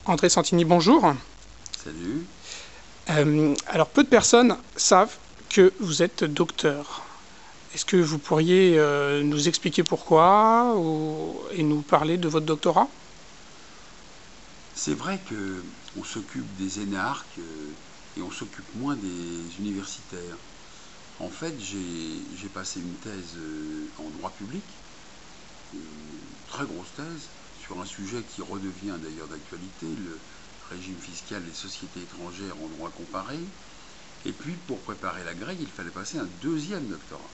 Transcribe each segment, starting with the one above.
André Santini, bonjour. Salut. Alors, peu de personnes savent que vous êtes docteur. Est-ce que vous pourriez nous expliquer pourquoi et nous parler de votre doctorat? C'est vrai que on s'occupe des énarques et on s'occupe moins des universitaires. En fait, j'ai passé une thèse en droit public, une très grosse thèse, sur un sujet qui redevient d'ailleurs d'actualité, le régime fiscal des sociétés étrangères en droit comparé. Et puis, pour préparer la grille, il fallait passer un deuxième doctorat.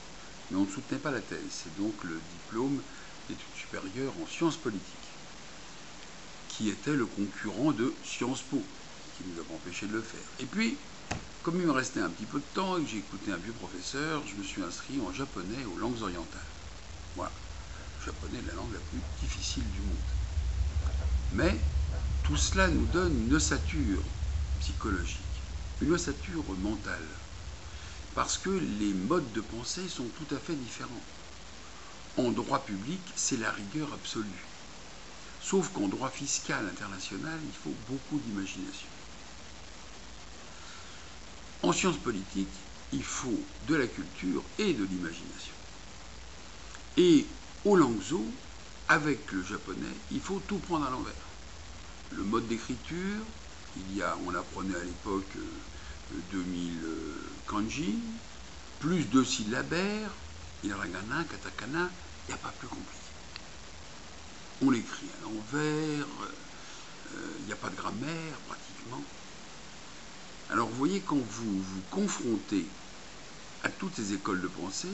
Mais on ne soutenait pas la thèse. C'est donc le diplôme d'études supérieures en sciences politiques, qui était le concurrent de Sciences Po, qui nous a empêché de le faire. Et puis, comme il me restait un petit peu de temps et que j'ai écouté un vieux professeur, je me suis inscrit en japonais aux langues orientales. Voilà, le japonais est la langue la plus difficile du monde. Mais tout cela nous donne une ossature psychologique, une ossature mentale, parce que les modes de pensée sont tout à fait différents. En droit public, c'est la rigueur absolue. Sauf qu'en droit fiscal international, il faut beaucoup d'imagination. En sciences politiques, il faut de la culture et de l'imagination. Et au Langzhou, avec le japonais, il faut tout prendre à l'envers. Le mode d'écriture, on apprenait à l'époque 2000 kanji, plus 2 syllabaires, hiragana, katakana, il n'y a pas plus compliqué. On l'écrit à l'envers, il n'y a pas de grammaire pratiquement. Alors vous voyez, quand vous vous confrontez à toutes ces écoles de pensée,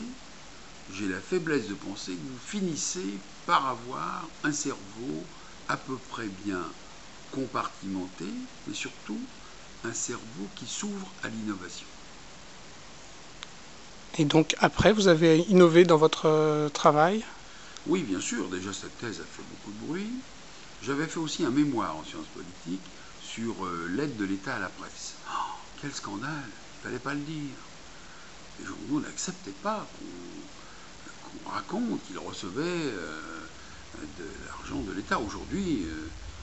j'ai la faiblesse de penser que vous finissez par avoir un cerveau à peu près bien compartimenté, mais surtout un cerveau qui s'ouvre à l'innovation. Et donc, après, vous avez innové dans votre travail? Oui, bien sûr, déjà cette thèse a fait beaucoup de bruit. J'avais fait aussi un mémoire en sciences politiques sur l'aide de l'État à la presse. Oh, quel scandale, il ne fallait pas le dire. Les journaux n'acceptaient pas qu'on raconte qu'ils recevaient de l'argent de l'État. Aujourd'hui,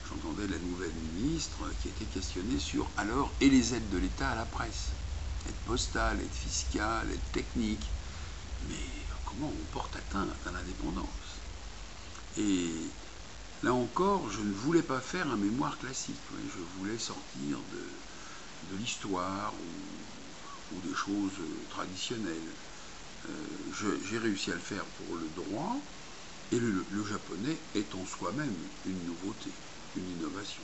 j'entendais la nouvelle ministre qui était questionnée sur alors et les aides de l'État à la presse. Aide postale, aide fiscale, aide technique. Mais comment on porte atteinte à l'indépendance? Et là encore, je ne voulais pas faire un mémoire classique. Je voulais sortir de l'histoire ou des choses traditionnelles. J'ai réussi à le faire pour le droit, et le japonais est en soi-même une nouveauté, une innovation.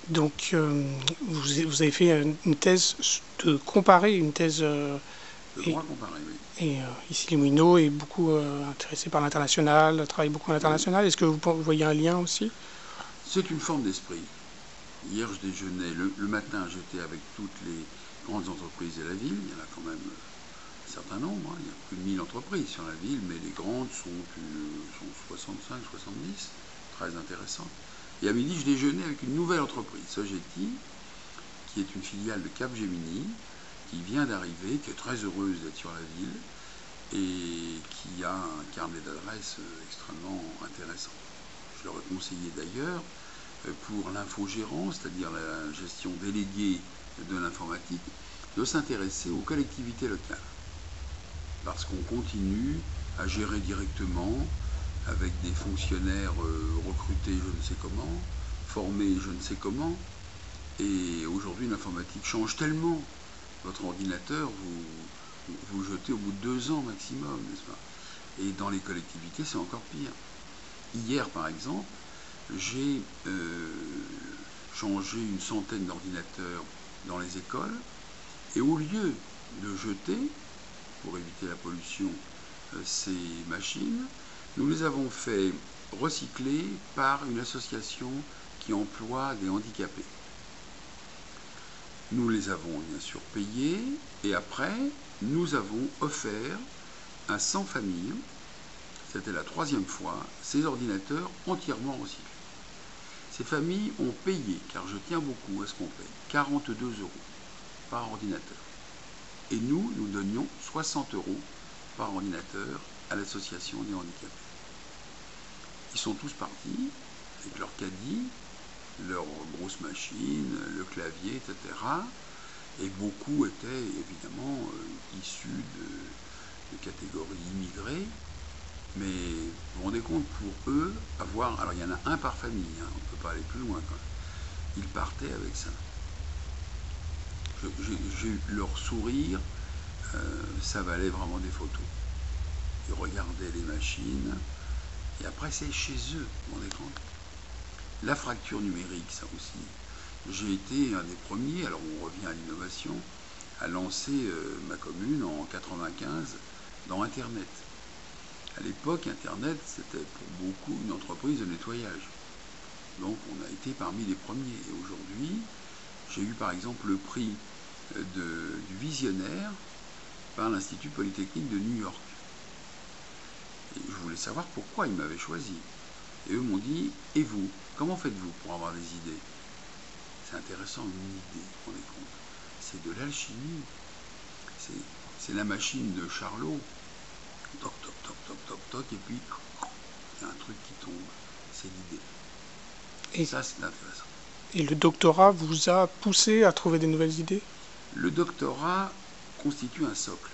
Donc, vous avez fait une thèse de comparer, une thèse. Le Et, droit comparé, oui. ici, les Moulineaux est beaucoup intéressé par l'international, travaille beaucoup à Oui. l'international. Est-ce que vous voyez un lien aussi? C'est une forme d'esprit. Hier, je déjeunais, le matin, j'étais avec toutes les grandes entreprises de la ville. Il y en a quand même un certain nombre. Il y a plus de 1000 entreprises sur la ville, mais les grandes sont 65, 70, très intéressantes. Et à midi, je déjeunais avec une nouvelle entreprise, Sogeti, qui est une filiale de Capgemini, qui vient d'arriver, qui est très heureuse d'être sur la ville, et qui a un carnet d'adresses extrêmement intéressant. Je leur ai conseillé d'ailleurs, pour l'infogérant, c'est-à-dire la gestion déléguée de l'informatique, de s'intéresser aux collectivités locales. Parce qu'on continue à gérer directement avec des fonctionnaires recrutés je ne sais comment, formés je ne sais comment. Et aujourd'hui, l'informatique change tellement. Votre ordinateur, vous le jetez au bout de 2 ans maximum, n'est-ce pas? Et dans les collectivités, c'est encore pire. Hier, par exemple, j'ai changé une centaine d'ordinateurs dans les écoles, et au lieu de jeter, pour éviter la pollution, ces machines, nous les avons fait recycler par une association qui emploie des handicapés. Nous les avons bien sûr payés, et après, nous avons offert à 100 familles, c'était la 3e fois, ces ordinateurs entièrement recyclés. Ces familles ont payé, car je tiens beaucoup à ce qu'on paye, 42 € par ordinateur. Et nous donnions 60 € par ordinateur à l'association des handicapés. Ils sont tous partis, avec leur caddie, leur grosse machine, le clavier, etc. Et beaucoup étaient évidemment issus de catégories immigrées. Mais vous vous rendez compte, pour eux, avoir... Alors il y en a un par famille, hein, on ne peut pas aller plus loin quand même. Ils partaient avec ça. J'ai eu leur sourire, ça valait vraiment des photos. Ils regardaient les machines, et après c'est chez eux, vous vous rendez compte. La fracture numérique, ça aussi. J'ai été un des premiers, alors on revient à l'innovation, à lancer ma commune en 95 dans Internet. À l'époque, Internet, c'était pour beaucoup une entreprise de nettoyage. Donc on a été parmi les premiers. Et aujourd'hui, j'ai eu par exemple le prix du visionnaire par l'Institut Polytechnique de New York. Et je voulais savoir pourquoi ils m'avaient choisi. Et eux m'ont dit, et vous, comment faites-vous pour avoir des idées? C'est intéressant, une idée, on est compte. C'est de l'alchimie. C'est la machine de Charlot. Toc, toc, toc, toc, toc, toc, et puis il y a un truc qui tombe. C'est l'idée. Et ça, c'est intéressant. Et le doctorat vous a poussé à trouver des nouvelles idées? Le doctorat constitue un socle.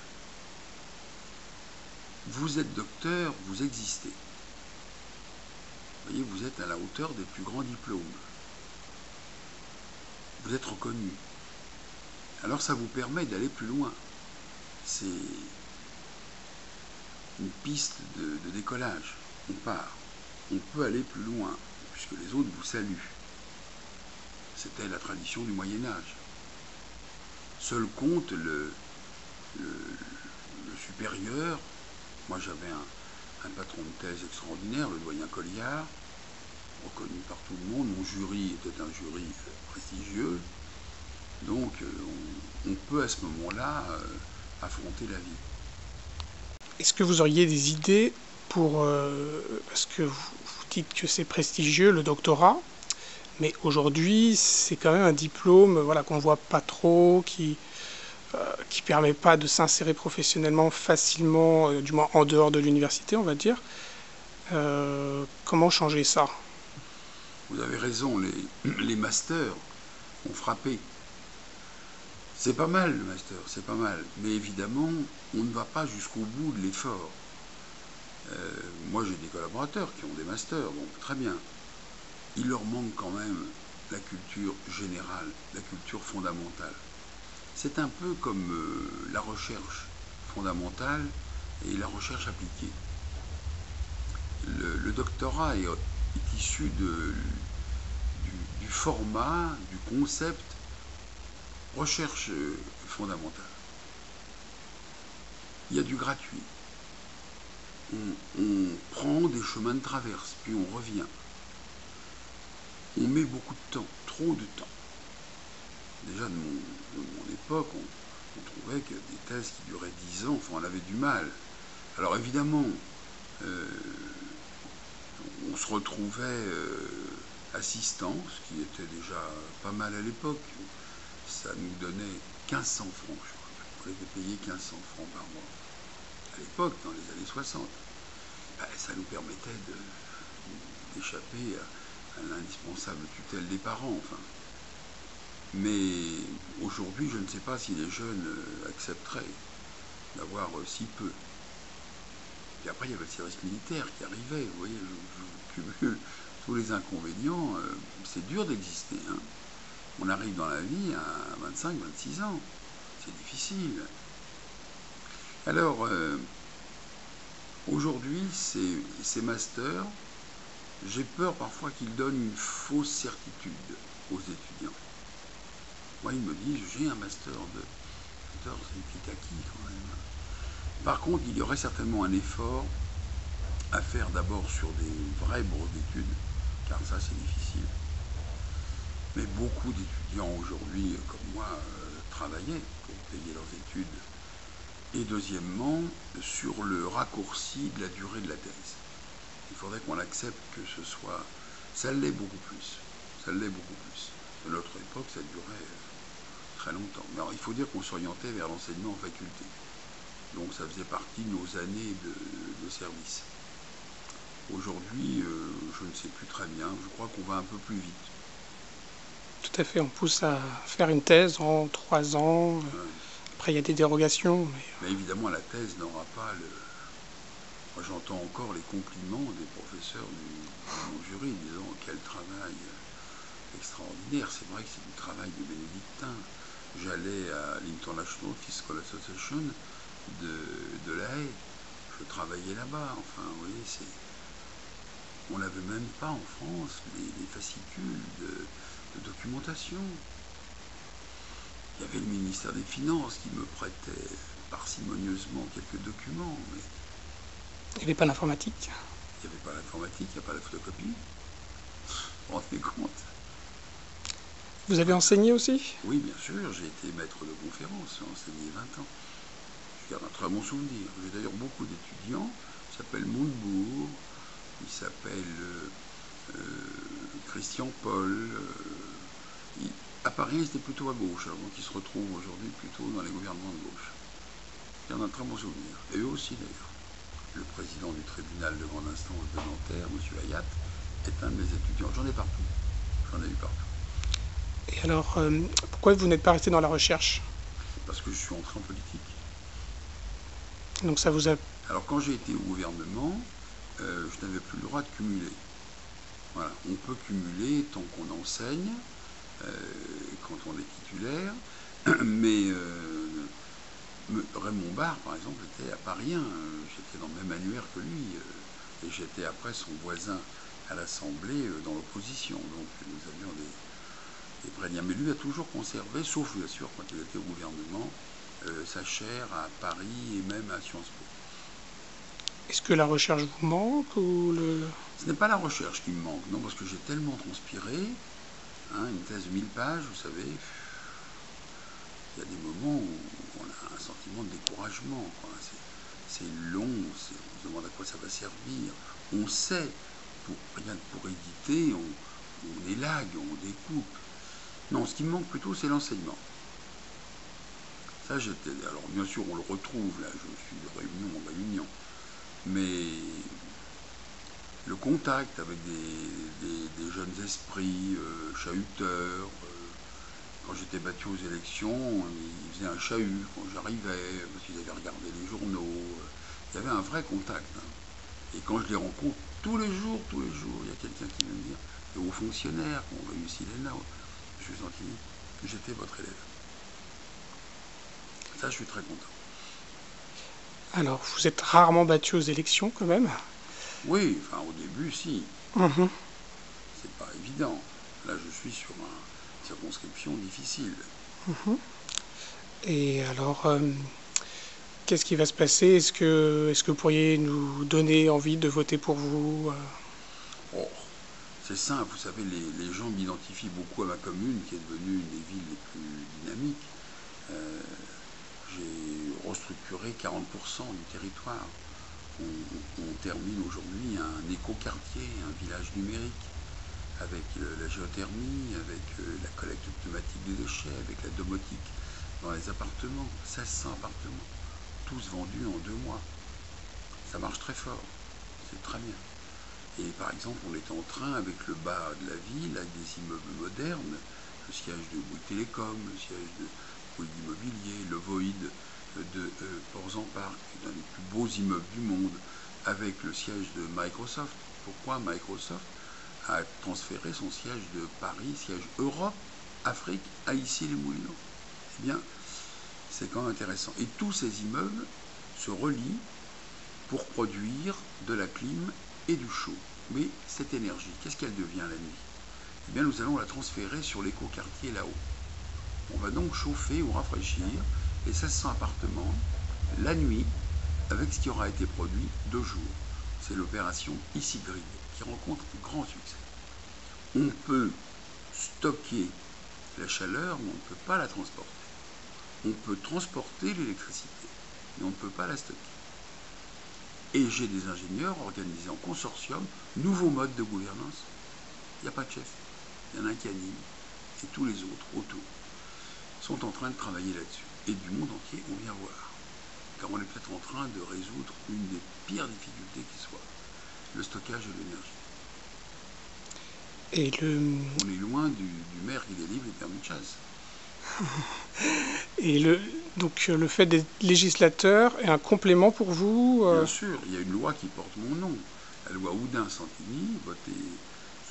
Vous êtes docteur, vous existez. Vous voyez, vous êtes à la hauteur des plus grands diplômes. Vous êtes reconnu. Alors ça vous permet d'aller plus loin. C'est une piste de décollage. On part. On peut aller plus loin, puisque les autres vous saluent. C'était la tradition du Moyen-Âge. Seul compte le supérieur. Moi j'avais un patron de thèse extraordinaire, le doyen Colliard, reconnu par tout le monde. Mon jury était un jury prestigieux. Donc on peut à ce moment-là affronter la vie. Est-ce que vous auriez des idées pour... parce que vous dites que c'est prestigieux, le doctorat, mais aujourd'hui, c'est quand même un diplôme voilà, qu'on ne voit pas trop, qui permet pas de s'insérer professionnellement facilement, du moins en dehors de l'université, on va dire. Comment changer ça? Vous avez raison, les masters ont frappé. C'est pas mal le master, c'est pas mal. Mais évidemment, on ne va pas jusqu'au bout de l'effort. Moi, j'ai des collaborateurs qui ont des masters, donc très bien. Il leur manque quand même la culture générale, la culture fondamentale. C'est un peu comme la recherche fondamentale et la recherche appliquée. Le doctorat est issu du format, du concept recherche fondamentale. Il y a du gratuit. On prend des chemins de traverse, puis on revient. On met beaucoup de temps, trop de temps. Déjà de mon époque, on trouvait que des thèses qui duraient 10 ans, enfin, on avait du mal. Alors évidemment, on se retrouvait assistant, ce qui était déjà pas mal à l'époque. Ça nous donnait 1500 francs, je crois. On était payé 1500 francs par mois. À l'époque, dans les années 60. Ça nous permettait d'échapper à l'indispensable tutelle des parents, enfin. Mais aujourd'hui, je ne sais pas si les jeunes accepteraient d'avoir si peu. Et après, il y avait le service militaire qui arrivait. Vous voyez, je cumule tous les inconvénients. C'est dur d'exister. Hein. On arrive dans la vie à 25, 26 ans. C'est difficile. Alors, aujourd'hui, ces masters, j'ai peur parfois qu'ils donnent une fausse certitude aux étudiants. Moi, ils me disent, j'ai un master de... C'est petit acquis quand même. Par contre, il y aurait certainement un effort à faire d'abord sur des vraies bourses d'études, car ça, c'est difficile. Mais beaucoup d'étudiants aujourd'hui, comme moi, travaillaient pour payer leurs études. Et deuxièmement, sur le raccourci de la durée de la thèse. Il faudrait qu'on accepte que ce soit... Ça l'est beaucoup plus. Ça l'est beaucoup plus. De notre époque, ça durait très longtemps. Alors, il faut dire qu'on s'orientait vers l'enseignement en faculté. Donc ça faisait partie de nos années de service. Aujourd'hui, je ne sais plus très bien. Je crois qu'on va un peu plus vite. Tout à fait, on pousse à faire une thèse en 3 ans. Ouais. Après, il y a des dérogations, mais Mais évidemment, la thèse n'aura pas le... Moi, j'entends encore les compliments des professeurs de mon jury, disant quel travail extraordinaire. C'est vrai que c'est du travail de bénédictin. J'allais à l'International Fiscal Association de La Haye. Je travaillais là-bas. Enfin, vous voyez, on n'avait même pas en France les fascicules de documentation. Il y avait le ministère des Finances qui me prêtait parcimonieusement quelques documents, mais il n'y avait pas d'informatique. il n'y avait pas l'informatique, il n'y a pas la photocopie. Vous vous rendez compte? Vous avez enseigné aussi? Oui, bien sûr, j'ai été maître de conférence, j'ai enseigné 20 ans. Je garde un très bon souvenir. J'ai d'ailleurs beaucoup d'étudiants. Il s'appelle Moulbourg, il s'appelle Christian Paul. À Paris, ils étaient plutôt à gauche, donc ils se retrouvent aujourd'hui plutôt dans les gouvernements de gauche. Je garde un très bon souvenir. Et eux aussi d'ailleurs. Le président du tribunal de grande instance de Nanterre, M. Hayat, est un de mes étudiants. J'en ai partout. J'en ai eu partout. Et alors, pourquoi vous n'êtes pas resté dans la recherche? Parce que je suis entré en politique. Donc ça vous a... Alors quand j'ai été au gouvernement, je n'avais plus le droit de cumuler. Voilà, on peut cumuler tant qu'on enseigne, quand on est titulaire, mais Raymond Barre, par exemple, était à Paris 1. J'étais dans le même annuaire que lui, et j'étais après son voisin à l'Assemblée dans l'opposition. Donc nous avions des vrais liens. Mais lui a toujours conservé, sauf bien sûr quand il était au gouvernement, sa chaire à Paris et même à Sciences Po. Est-ce que la recherche vous manque ou le... Ce n'est pas la recherche qui me manque, non, parce que j'ai tellement transpiré, hein, une thèse de 1000 pages, vous savez, il y a des moments où on a un sentiment de découragement. C'est long, on se demande à quoi ça va servir. On sait, rien que pour éditer, on élague, on découpe. Non, ce qui me manque plutôt, c'est l'enseignement. Ça, alors bien sûr, on le retrouve, là, je suis de réunion en réunion, mais le contact avec des jeunes esprits, chahuteurs, quand j'étais battu aux élections, ils faisaient un chahut quand j'arrivais, parce qu'ils avaient regardé les journaux. Il y avait un vrai contact. Hein. Et quand je les rencontre tous les jours, il y a quelqu'un qui vient me dire, les hauts fonctionnaires qui ont réussi l'ENA, je suis senti que j'étais votre élève. Ça, je suis très content. Alors, vous êtes rarement battu aux élections quand même? Oui, enfin au début, si. Mhm. C'est pas évident. Là, je suis sur une circonscription difficile. Et alors, qu'est-ce qui va se passer? Est-ce que vous pourriez nous donner envie de voter pour vous? Oh, c'est simple, vous savez, les gens m'identifient beaucoup à ma commune, qui est devenue une des villes les plus dynamiques. J'ai restructuré 40% du territoire. On termine aujourd'hui un écoquartier, un village numérique, avec la géothermie, avec la collecte pneumatique des déchets, avec la domotique dans les appartements, 1600 appartements, tous vendus en 2 mois. Ça marche très fort, c'est très bien. Et par exemple, on est en train, avec le bas de la ville, avec des immeubles modernes, le siège de Bouygues Télécom, le siège de Bouygues Immobilier, le Void de Ports-en-Parc, qui est un des plus beaux immeubles du monde, avec le siège de Microsoft. Pourquoi Microsoft a transféré son siège de Paris, siège Europe, Afrique, à Issy-les-Moulineaux? Eh bien, c'est quand même intéressant. Et tous ces immeubles se relient pour produire de la clim et du chaud. Mais cette énergie, qu'est-ce qu'elle devient la nuit? Eh bien, nous allons la transférer sur l'écoquartier là-haut. On va donc chauffer ou rafraîchir les 1600 appartements la nuit avec ce qui aura été produit 2 jours. C'est l'opération Ici Grid qui rencontre un grand succès. On peut stocker la chaleur, mais on ne peut pas la transporter. On peut transporter l'électricité, mais on ne peut pas la stocker. Et j'ai des ingénieurs organisés en consortium, nouveau mode de gouvernance. Il n'y a pas de chef, il y en a un qui anime, et tous les autres autour sont en train de travailler là-dessus. Et du monde entier, on vient voir. Car on est peut-être en train de résoudre une des pires difficultés qui soit. le stockage de l'énergie. Et On est loin du maire qui délivre les permis de chasse. donc le fait d'être législateur est un complément pour vous Bien sûr, il y a une loi qui porte mon nom, la loi Oudin-Santini, votée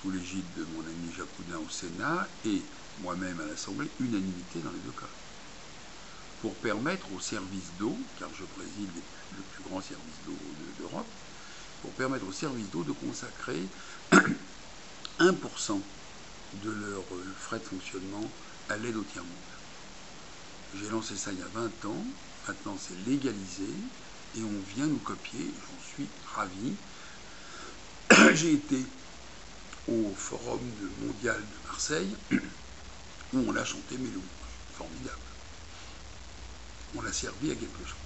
sous l'égide de mon ami Jacques Oudin au Sénat et moi-même à l'Assemblée, unanimité dans les deux cas, pour permettre aux services d'eau, car je préside le plus grand service d'eau d'Europe, pour permettre aux services d'eau de consacrer 1% de leurs frais de fonctionnement à l'aide au tiers-monde. J'ai lancé ça il y a 20 ans, maintenant c'est légalisé et on vient nous copier, j'en suis ravi. J'ai été au Forum mondial de Marseille où on a chanté mes louanges, formidable. On l'a servi à quelque chose.